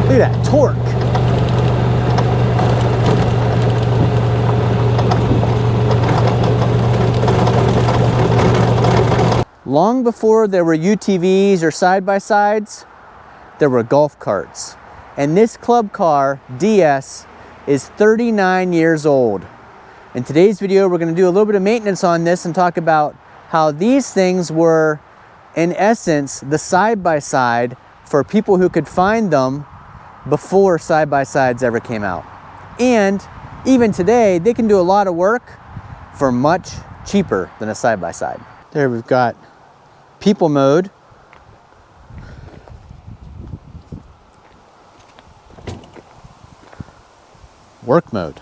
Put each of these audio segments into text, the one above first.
Look at that torque. Long before there were UTVs or side-by-sides, there were golf carts. And this club car, DS, is 39 years old. In today's video, we're going to do a little bit of maintenance on this and talk about how these things were, in essence, the side-by-side for people who could find them before side-by-sides ever came out. And even today, they can do a lot of work for much cheaper than a side-by-side. There we've got people mode. Work mode.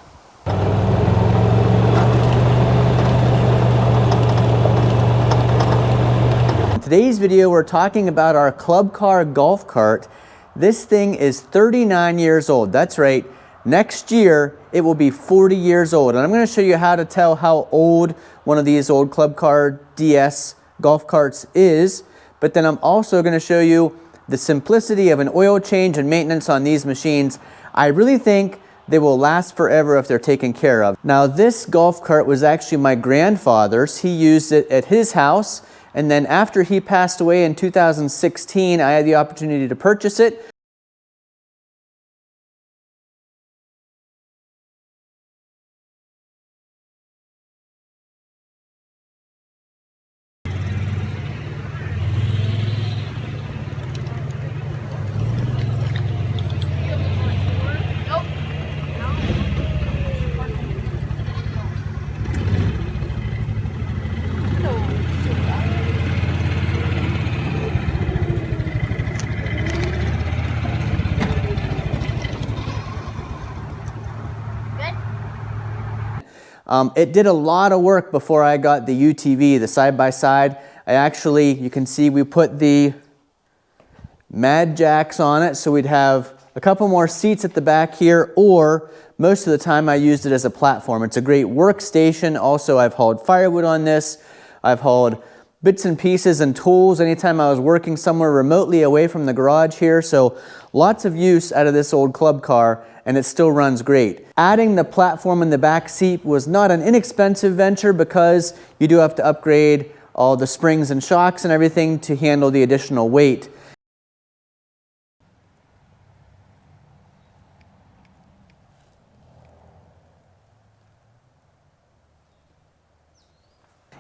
In today's video, we're talking about our club car golf cart. This thing is 39 years old. That's right. Next year, it will be 40 years old. And I'm going to show you how to tell how old one of these old club car DS golf carts is. But then I'm also going to show you the simplicity of an oil change and maintenance on these machines. I really think they will last forever if they're taken care of. Now, this golf cart was actually my grandfather's. He used it at his house, and then after he passed away in 2016, I had the opportunity to purchase it. It did a lot of work before I got the UTV, the side-by-side. You can see we put the MadJax on it, so we'd have a couple more seats at the back here, or most of the time I used it as a platform. It's a great workstation. Also, I've hauled firewood on this. I've hauled bits and pieces and tools anytime I was working somewhere remotely away from the garage here. So lots of use out of this old club car, and it still runs great. Adding the platform in the back seat was not an inexpensive venture because you do have to upgrade all the springs and shocks and everything to handle the additional weight.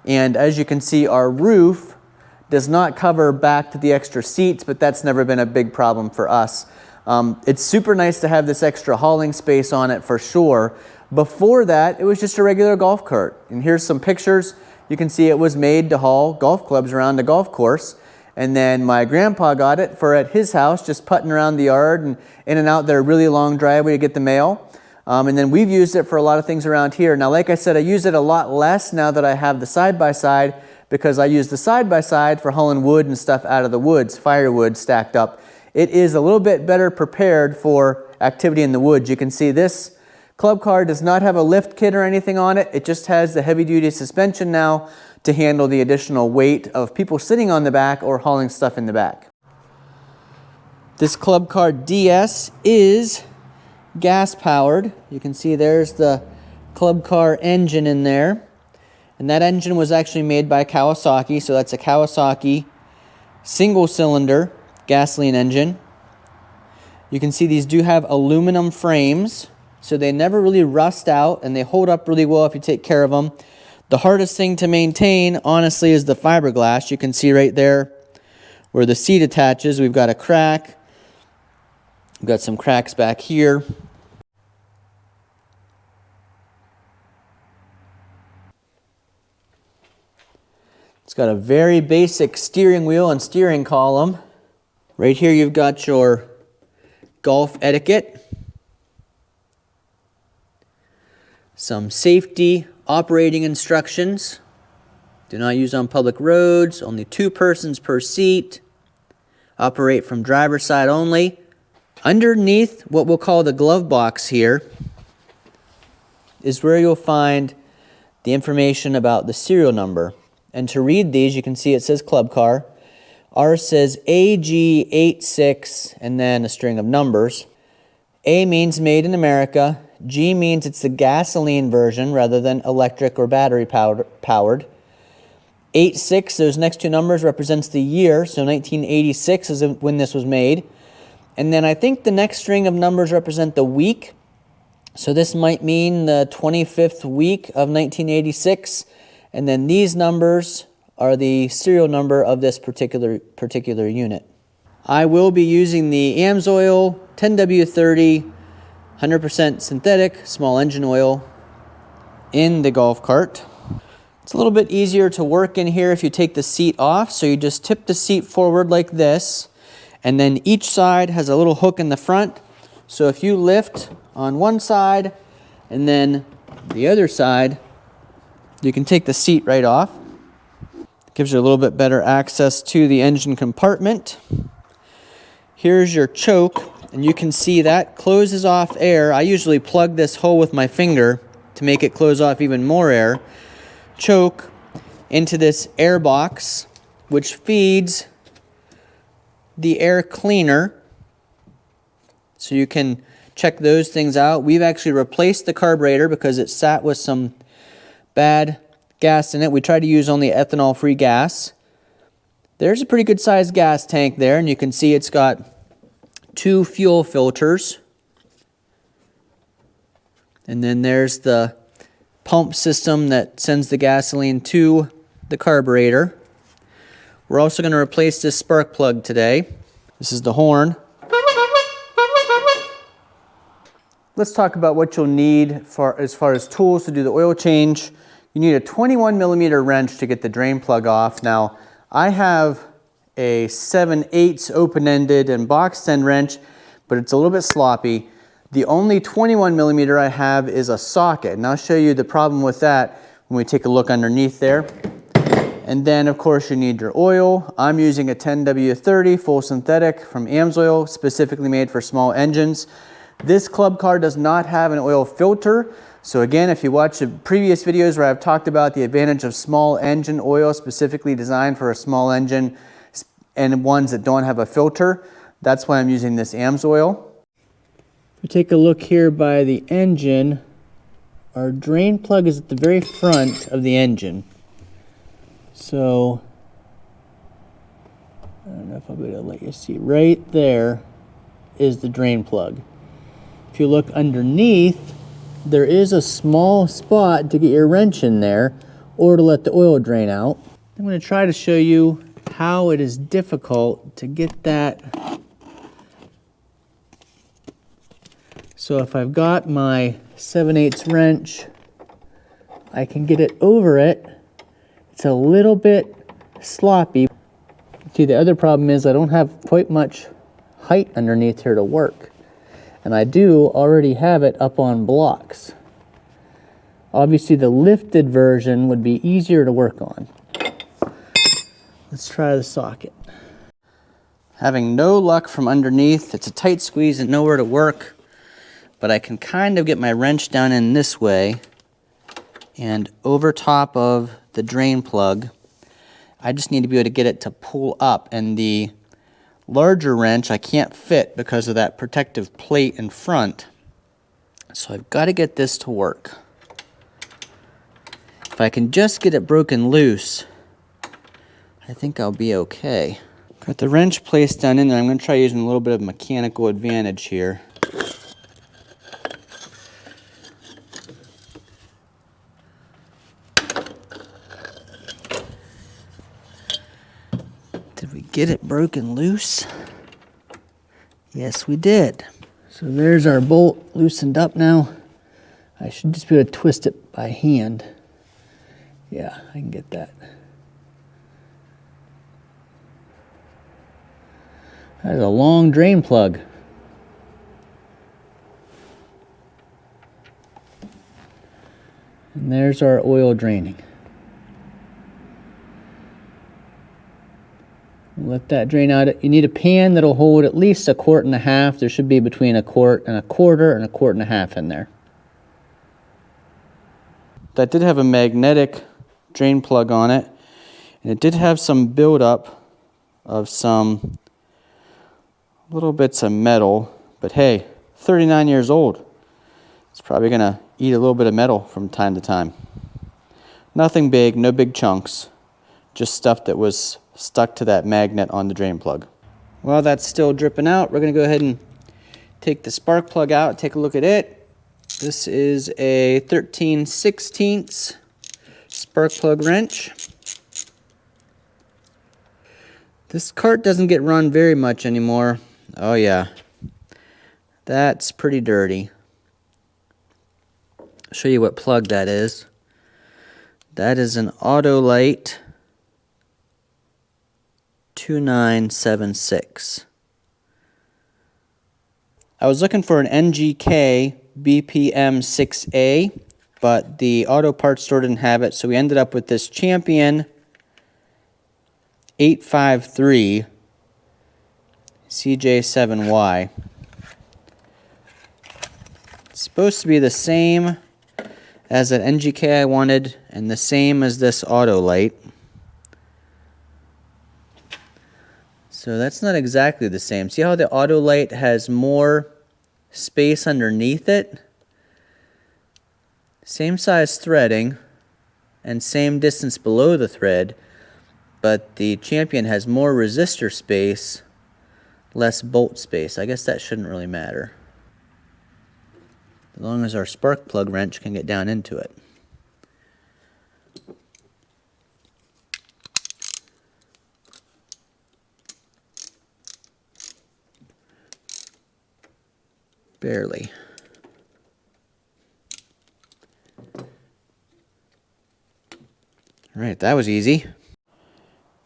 And as you can see, our roof does not cover back to the extra seats, but that's never been a big problem for us. It's super nice to have this extra hauling space on it for sure. Before that, it was just a regular golf cart. And here's some pictures. You can see it was made to haul golf clubs around the golf course. And then my grandpa got it for at his house, just putting around the yard and in and out their really long driveway to get the mail. And then we've used it for a lot of things around here. Now, like I said, I use it a lot less now that I have the side-by-side because I use the side-by-side for hauling wood and stuff out of the woods, firewood stacked up. It is a little bit better prepared for activity in the woods. You can see this club car does not have a lift kit or anything on it. It just has the heavy-duty suspension now to handle the additional weight of people sitting on the back or hauling stuff in the back. This club car DS is gas powered. You can see there's the club car engine in there, and that engine was actually made by Kawasaki, so that's a Kawasaki single cylinder gasoline engine. You can see these do have aluminum frames, so they never really rust out and they hold up really well if you take care of them. The hardest thing to maintain, honestly, is the fiberglass. You can see right there where the seat attaches, we've got a crack. We've got some cracks back here. It's got a very basic steering wheel and steering column. Right here you've got your golf etiquette. Some safety operating instructions. Do not use on public roads, only 2 persons per seat. Operate from driver's side only. Underneath what we'll call the glove box here is where you'll find the information about the serial number. And to read these, you can see it says club car. Ours says AG86 and then a string of numbers. A means made in America. G means it's the gasoline version rather than electric or battery powered. 86, those next two numbers represents the year, so 1986 is when this was made. And then I think the next string of numbers represent the week. So this might mean the 25th week of 1986. And then these numbers are the serial number of this particular unit. I will be using the Amsoil 10W30 100% synthetic small engine oil in the golf cart. It's a little bit easier to work in here if you take the seat off. So you just tip the seat forward like this, and then each side has a little hook in the front. So if you lift on one side and then the other side, you can take the seat right off. Gives you a little bit better access to the engine compartment. Here's your choke, and you can see that closes off air. I usually plug this hole with my finger to make it close off even more air. Choke into this air box, which feeds the air cleaner. So you can check those things out. We've actually replaced the carburetor because it sat with some bad gas in it. We try to use only ethanol-free gas. There's a pretty good sized gas tank there, and you can see it's got 2 fuel filters. And then there's the pump system that sends the gasoline to the carburetor. We're also going to replace this spark plug today. This is the horn. Let's talk about what you'll need as far as tools to do the oil change. You need a 21 millimeter wrench to get the drain plug off. Now, I have a 7/8 open-ended and box end wrench, but it's a little bit sloppy. The only 21 millimeter I have is a socket, and I'll show you the problem with that when we take a look underneath there. And then, of course, you need your oil. I'm using a 10W30 full synthetic from Amsoil, specifically made for small engines. This club car does not have an oil filter. So again, if you watch the previous videos where I've talked about the advantage of small engine oil, specifically designed for a small engine and ones that don't have a filter, that's why I'm using this Amsoil. If we take a look here by the engine, our drain plug is at the very front of the engine. So, I don't know if I'll be able to let you see. Right there is the drain plug. If you look underneath, there is a small spot to get your wrench in there or to let the oil drain out. I'm going to try to show you how it is difficult to get that. So if I've got my 7/8 wrench, I can get it over it. It's a little bit sloppy. See, the other problem is I don't have quite much height underneath here to work. And I do already have it up on blocks. Obviously the lifted version would be easier to work on. Let's try the socket. Having no luck from underneath, it's a tight squeeze and nowhere to work, but I can kind of get my wrench down in this way and over top of the drain plug. I just need to be able to get it to pull up, and the larger wrench I can't fit because of that protective plate in front. So I've got to get this to work. If I can just get it broken loose, I think I'll be okay. Got the wrench placed down in there. I'm going to try using a little bit of mechanical advantage here. Did we get it broken loose? Yes, we did. So there's our bolt loosened up now. I should just be able to twist it by hand. Yeah, I can get that. That's a long drain plug. And there's our oil draining. Let that drain out. You need a pan that'll hold at least 1.5 quarts. There should be between 1 quart and 1/4 and 1.5 quarts in there. That did have a magnetic drain plug on it, and it did have some buildup of some little bits of metal, but hey, 39 years old. It's probably gonna eat a little bit of metal from time to time. Nothing big, no big chunks, just stuff that was stuck to that magnet on the drain plug. While that's still dripping out, we're gonna go ahead and take the spark plug out, take a look at it. This is a 13/16 spark plug wrench. This cart doesn't get run very much anymore. Oh yeah, that's pretty dirty. I'll show you what plug that is. That is an Autolite 2976. I was looking for an NGK BPM 6A, but the auto parts store didn't have it, so we ended up with this Champion 853 CJ7Y. It's supposed to be the same as that NGK I wanted and the same as this Autolite. So that's not exactly the same. See how the Autolite has more space underneath it? Same size threading and same distance below the thread, but the Champion has more resistor space, less bolt space. I guess that shouldn't really matter, as long as our spark plug wrench can get down into it. Barely. All right, that was easy.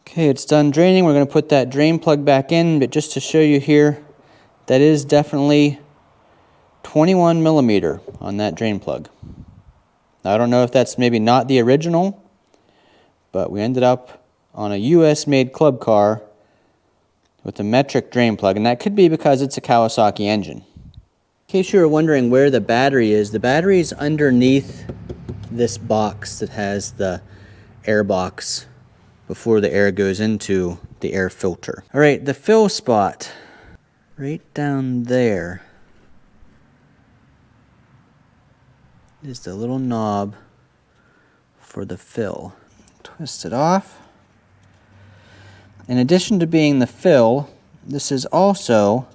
Okay, it's done draining. We're going to put that drain plug back in, but just to show you here, that is definitely 21 millimeter on that drain plug. Now, I don't know if that's maybe not the original, but we ended up on a US made club car with a metric drain plug, and that could be because it's a Kawasaki engine. In case you were wondering where the battery is underneath this box that has the air box before the air goes into the air filter. All right, the fill spot right down there is the little knob for the fill. Twist it off. In addition to being the fill, this is also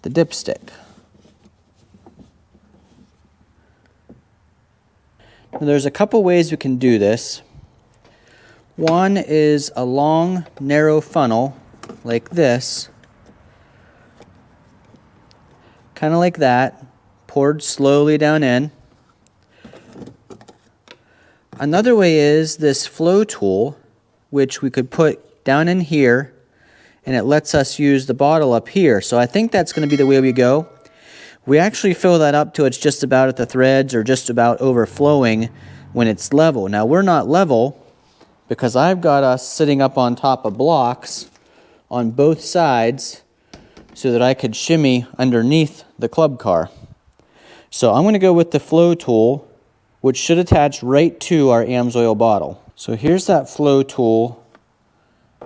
the dipstick. Now, there's a couple ways we can do this. One is a long, narrow funnel like this, kind of like that, poured slowly down in. Another way is this FlowTool, which we could put down in here, and it lets us use the bottle up here. So I think that's going to be the way we go. We actually fill that up till it's just about at the threads or just about overflowing when it's level. Now, we're not level because I've got us sitting up on top of blocks on both sides so that I could shimmy underneath the club car. So I'm going to go with the FlowTool, which should attach right to our Amsoil bottle. So here's that FlowTool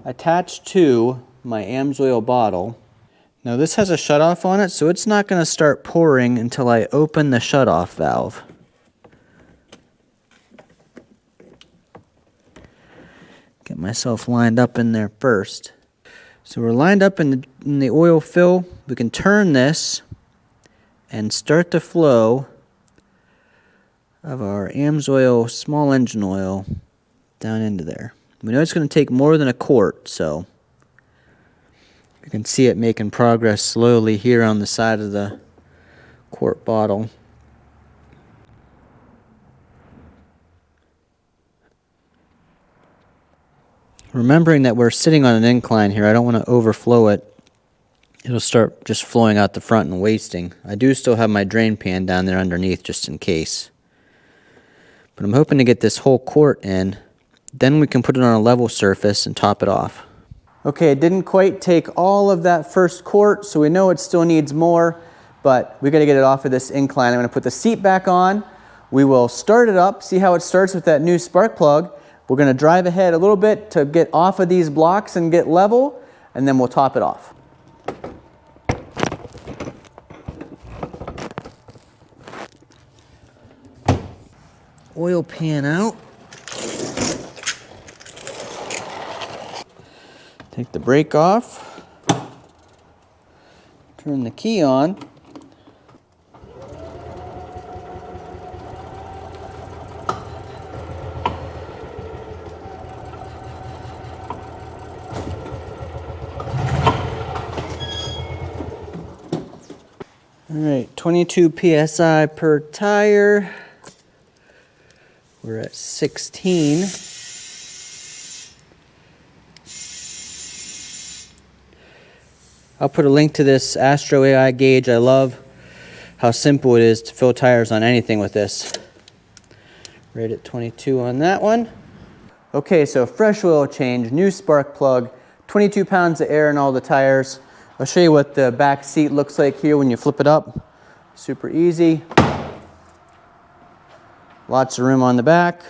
attached to my Amsoil bottle. Now this has a shutoff on it, so it's not going to start pouring until I open the shutoff valve. Get myself lined up in there first. So we're lined up in the oil fill. We can turn this and start the flow of our Amsoil small engine oil down into there. We know it's going to take more than a quart, so you can see it making progress slowly here on the side of the quart bottle. Remembering that we're sitting on an incline here, I don't want to overflow it. It'll start just flowing out the front and wasting. I do still have my drain pan down there underneath just in case. But I'm hoping to get this whole quart in. Then we can put it on a level surface and top it off. Okay, it didn't quite take all of that first quart, so we know it still needs more, but we got to get it off of this incline. I'm going to put the seat back on. We will start it up, see how it starts with that new spark plug. We're going to drive ahead a little bit to get off of these blocks and get level, and then we'll top it off. oil pan out. Take the brake off. Turn the key on. All right, 22 PSI per tire. We're at 16. I'll put a link to this Astro AI gauge. I love how simple it is to fill tires on anything with this. Right at 22 on that one. Okay, so fresh oil change, new spark plug, 22 pounds of air in all the tires. I'll show you what the back seat looks like here when you flip it up. Super easy. Lots of room on the back.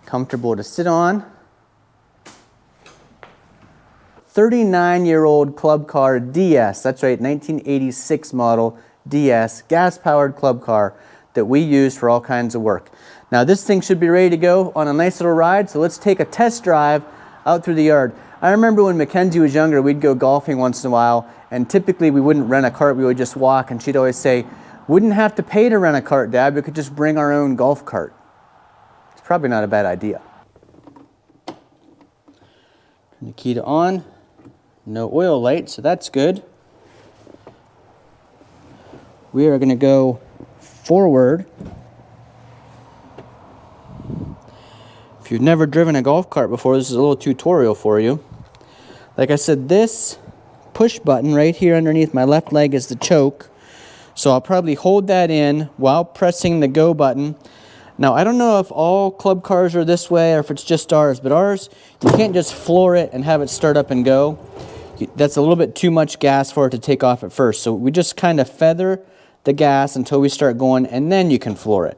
Comfortable to sit on. 39-year-old club car DS, that's right, 1986 model DS, gas-powered club car that we use for all kinds of work. Now this thing should be ready to go on a nice little ride, so let's take a test drive out through the yard. I remember when Mackenzie was younger, we'd go golfing once in a while, and typically we wouldn't rent a cart, we would just walk, and she'd always say, "Wouldn't have to pay to rent a cart, Dad, we could just bring our own golf cart." It's probably not a bad idea. Turn the key to on. No oil light, so that's good. We are going to go forward. If you've never driven a golf cart before, this is a little tutorial for you. Like I said, this push button right here underneath my left leg is the choke. So I'll probably hold that in while pressing the go button. Now, I don't know if all club cars are this way or if it's just ours, but ours, you can't just floor it and have it start up and go. That's a little bit too much gas for it to take off at first. So we just kind of feather the gas until we start going, and then you can floor it.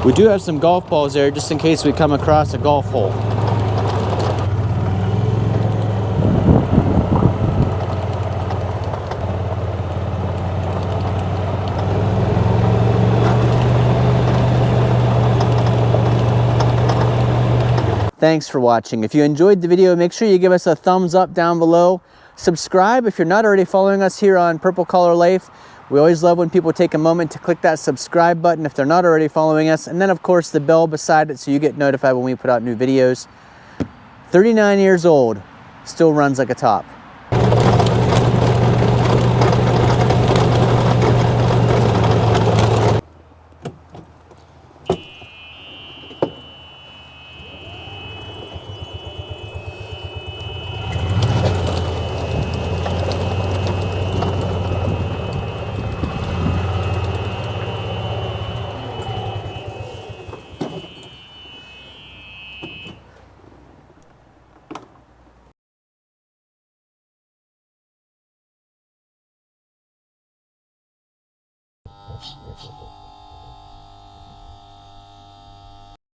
We do have some golf balls there just in case we come across a golf hole. Thanks for watching. If you enjoyed the video, make sure you give us a thumbs up down below. Subscribe if you're not already following us here on Purple Collar Life. We always love when people take a moment to click that subscribe button if they're not already following us. And then of course the bell beside it so you get notified when we put out new videos. 39 years old, still runs like a top. That's